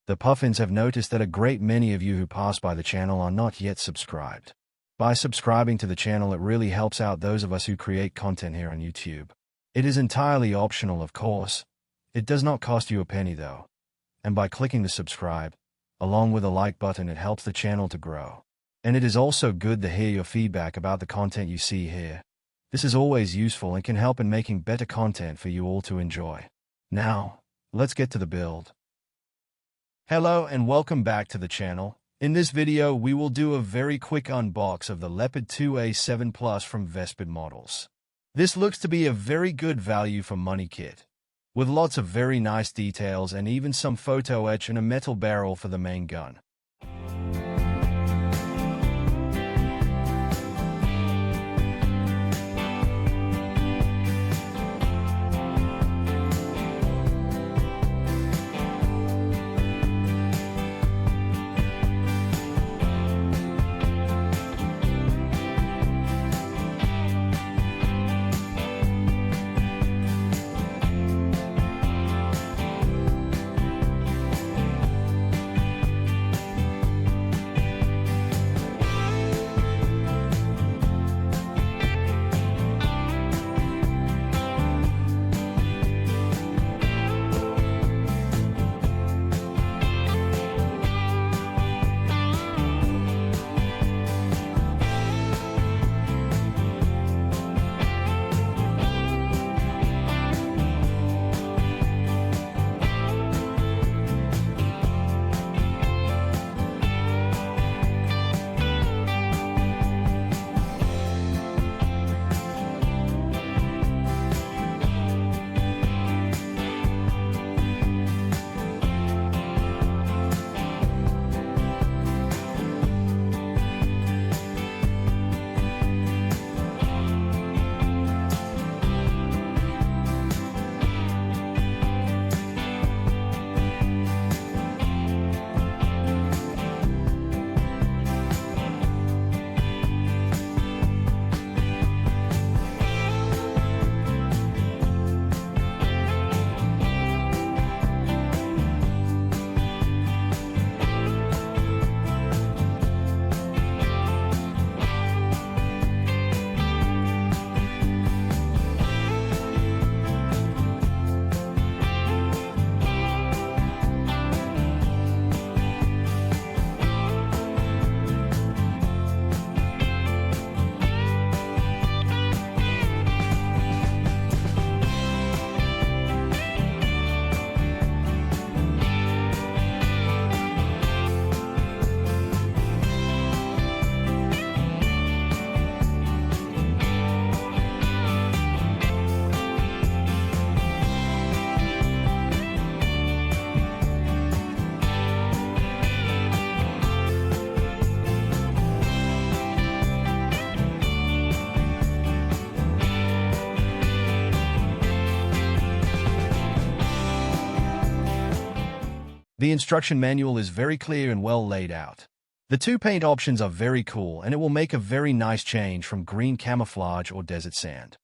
The puffins have noticed that a great many of you who pass by the channel are not yet subscribed. By subscribing to the channel, it really helps out those of us who create content here on YouTube. It is entirely optional, of course. It does not cost you a penny though. And by clicking the subscribe, along with a like button, it helps the channel to grow. And it is also good to hear your feedback about the content you see here. This is always useful and can help in making better content for you all to enjoy. Now, let's get to the build. Hello and welcome back to the channel. In this video, we will do a very quick unbox of the Leopard 2A7 Plus from Vespid Models. This looks to be a very good value for money kit, with lots of very nice details and even some photo etch and a metal barrel for the main gun. The instruction manual is very clear and well laid out. The two paint options are very cool, and it will make a very nice change from green camouflage or desert sand.